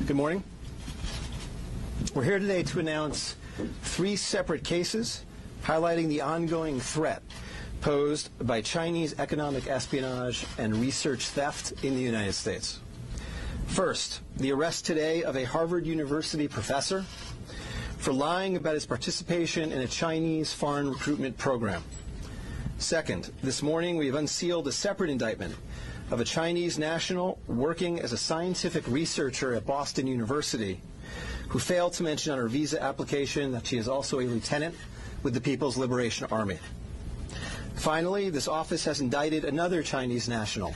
Good morning. We're here today to announce 3 separate cases highlighting the ongoing threat posed by Chinese economic espionage and research theft in the United States. First, the arrest today of a Harvard University professor for lying about his participation in a Chinese foreign recruitment program. Second, this morning we have unsealed a separate indictment of a Chinese national working as a scientific researcher at Boston University who failed to mention on her visa application that she is also a lieutenant with the People's Liberation Army. Finally, this office has indicted another Chinese national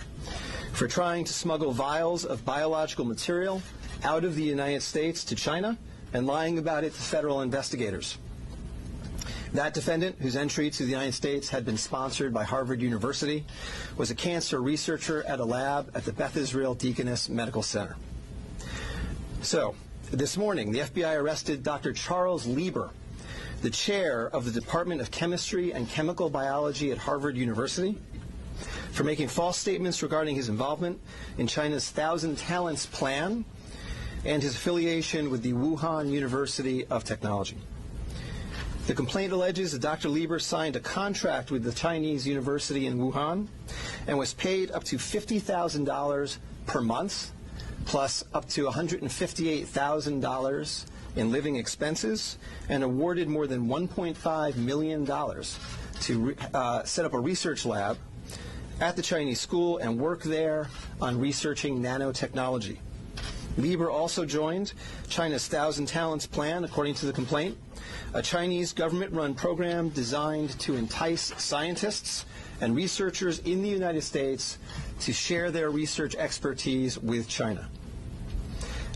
for trying to smuggle vials of biological material out of the United States to China and lying about it to federal investigators. That defendant, whose entry to the United States had been sponsored by Harvard University, was a cancer researcher at a lab at the Beth Israel Deaconess Medical Center. So, this morning, the FBI arrested Dr. Charles Lieber, the chair of the Department of Chemistry and Chemical Biology at Harvard University, for making false statements regarding his involvement in China's Thousand Talents Plan and his affiliation with the Wuhan University of Technology. The complaint alleges that Dr. Lieber signed a contract with the Chinese university in Wuhan and was paid up to $50,000 per month, plus up to $158,000 in living expenses, and awarded more than $1.5 million to set up a research lab at the Chinese school and work there on researching nanotechnology. Lieber also joined China's Thousand Talents Plan, according to the complaint, a Chinese government-run program designed to entice scientists and researchers in the United States to share their research expertise with China.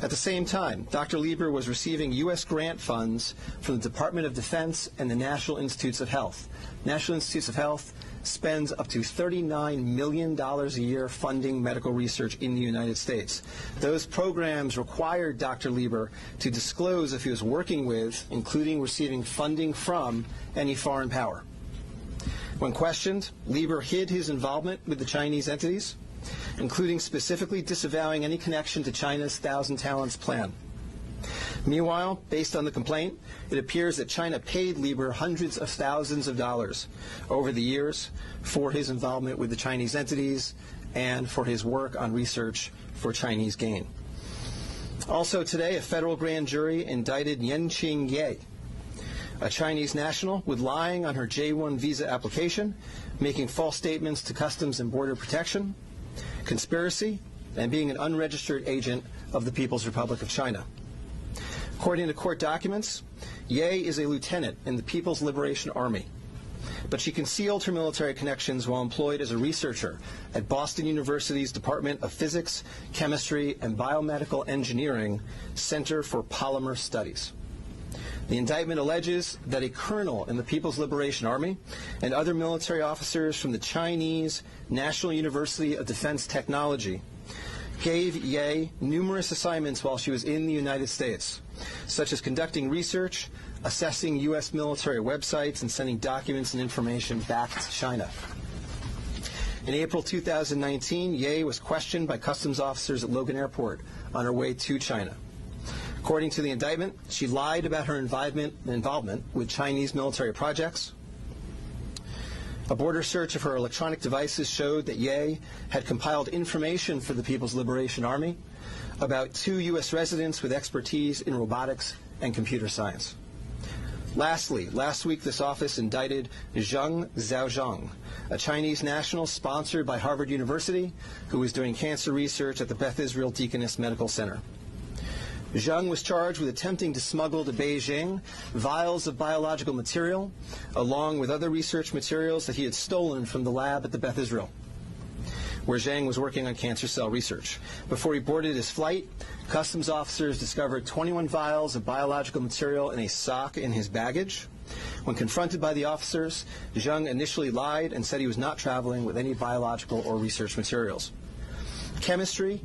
At the same time, Dr. Lieber was receiving U.S. grant funds from the Department of Defense and the National Institutes of Health. National Institutes of Health spends up to $39 million a year funding medical research in the United States. Those programs required Dr. Lieber to disclose if he was working with, including receiving funding from, any foreign power. When questioned, Lieber hid his involvement with the Chinese entities, including specifically disavowing any connection to China's Thousand Talents Plan. Meanwhile, based on the complaint, it appears that China paid Lieber hundreds of thousands of dollars over the years for his involvement with the Chinese entities and for his work on research for Chinese gain. Also today, a federal grand jury indicted Yanqing Ye, a Chinese national, with lying on her J-1 visa application, making false statements to Customs and Border Protection, conspiracy, and being an unregistered agent of the People's Republic of China. According to court documents, Ye is a lieutenant in the People's Liberation Army, but she concealed her military connections while employed as a researcher at Boston University's Department of Physics, Chemistry, and Biomedical Engineering Center for Polymer Studies. The indictment alleges that a colonel in the People's Liberation Army and other military officers from the Chinese National University of Defense Technology gave Ye numerous assignments while she was in the United States, such as conducting research, assessing U.S. military websites, and sending documents and information back to China. In April 2019, Ye was questioned by customs officers at Logan Airport on her way to China. According to the indictment, she lied about her involvement with Chinese military projects. A border search of her electronic devices showed that Ye had compiled information for the People's Liberation Army about 2 U.S. residents with expertise in robotics and computer science. Lastly, last week this office indicted Zheng Zhaozhang, a Chinese national sponsored by Harvard University who was doing cancer research at the Beth Israel Deaconess Medical Center. Zheng was charged with attempting to smuggle to Beijing vials of biological material, along with other research materials that he had stolen from the lab at the Beth Israel, where Zheng was working on cancer cell research. Before he boarded his flight, customs officers discovered 21 vials of biological material in a sock in his baggage. When confronted by the officers, Zheng initially lied and said he was not traveling with any biological or research materials. Chemistry,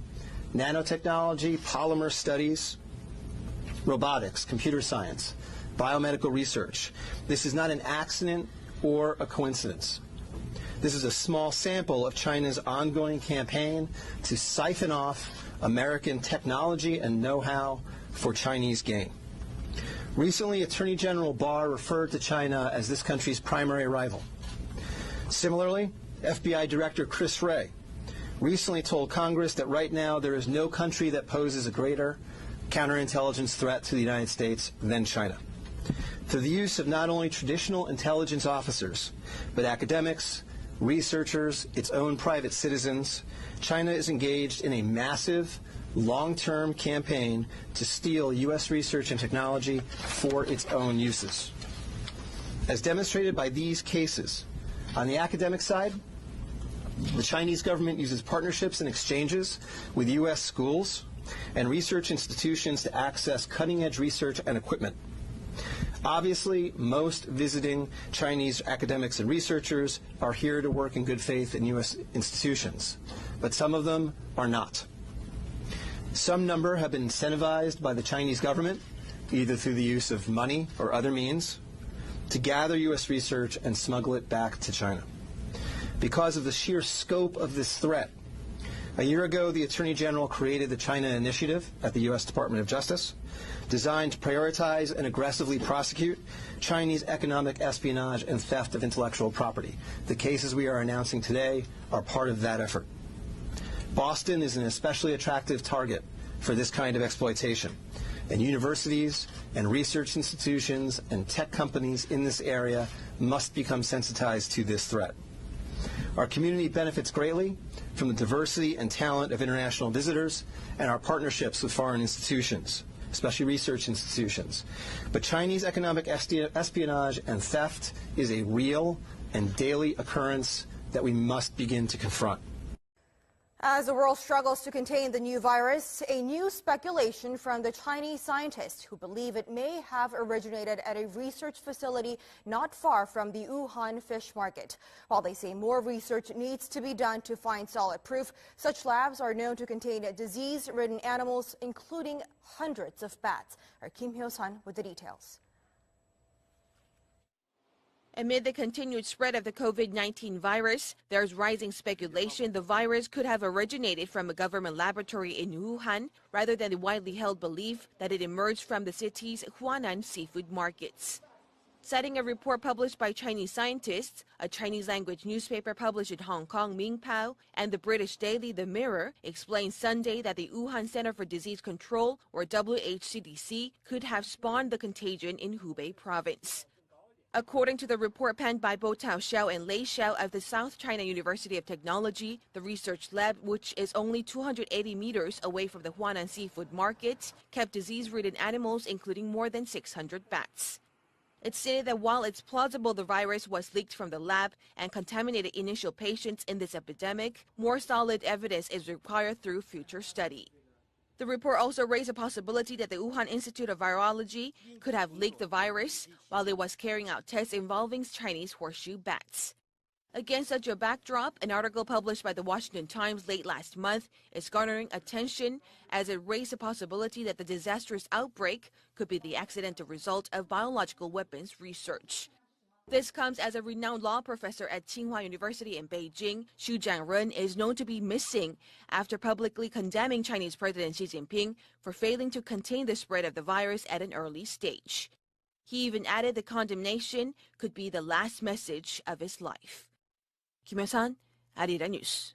nanotechnology, polymer studies, robotics, computer science, biomedical research. This is not an accident or a coincidence. This is a small sample of China's ongoing campaign to siphon off American technology and know-how for Chinese gain. Recently, Attorney General Barr referred to China as this country's primary rival. Similarly, FBI Director Chris Wray recently told Congress that right now there is no country that poses a greater counterintelligence threat to the United States than China. Through the use of not only traditional intelligence officers, but academics, researchers, its own private citizens, China is engaged in a massive, long-term campaign to steal U.S. research and technology for its own uses. As demonstrated by these cases, on the academic side, the Chinese government uses partnerships and exchanges with U.S. schools and research institutions to access cutting-edge research and equipment. Obviously, most visiting Chinese academics and researchers are here to work in good faith in U.S. institutions, but some of them are not. Some number have been incentivized by the Chinese government, either through the use of money or other means, to gather U.S. research and smuggle it back to China. Because of the sheer scope of this threat, a year ago, the Attorney General created the China Initiative at the U.S. Department of Justice, designed to prioritize and aggressively prosecute Chinese economic espionage and theft of intellectual property. The cases we are announcing today are part of that effort. Boston is an especially attractive target for this kind of exploitation, and universities and research institutions and tech companies in this area must become sensitized to this threat. Our community benefits greatly from the diversity and talent of international visitors and our partnerships with foreign institutions, especially research institutions. But Chinese economic espionage and theft is a real and daily occurrence that we must begin to confront. As the world struggles to contain the new virus, a new speculation from the Chinese scientists who believe it may have originated at a research facility not far from the Wuhan fish market. While they say more research needs to be done to find solid proof, such labs are known to contain disease-ridden animals, including hundreds of bats. Our Kim Hyo-sun with the details. Amid the continued spread of the COVID-19 virus, there's rising speculation the virus could have originated from a government laboratory in Wuhan rather than the widely held belief that it emerged from the city's Huanan seafood markets. Citing a report published by Chinese scientists, a Chinese-language newspaper published in Hong Kong, Mingpao, and the British daily The Mirror explained Sunday that the Wuhan Center for Disease Control, or WHCDC, could have spawned the contagion in Hubei province. According to the report penned by Bo Tao Xiao and Lei Xiao of the South China University of Technology, the research lab, which is only 280 meters away from the Huanan seafood market, kept disease-ridden animals, including more than 600 bats. It stated that while it's plausible the virus was leaked from the lab and contaminated initial patients in this epidemic, more solid evidence is required through future study. The report also raised a possibility that the Wuhan Institute of Virology could have leaked the virus while it was carrying out tests involving Chinese horseshoe bats. Against such a backdrop, an article published by the Washington Times late last month is garnering attention as it raised the possibility that the disastrous outbreak could be the accidental result of biological weapons research. This comes as a renowned law professor at Tsinghua University in Beijing, Xu Jianren, is known to be missing after publicly condemning Chinese President Xi Jinping for failing to contain the spread of the virus at an early stage. He even added the condemnation could be the last message of his life. Kim Hyo-sun, Arirang News.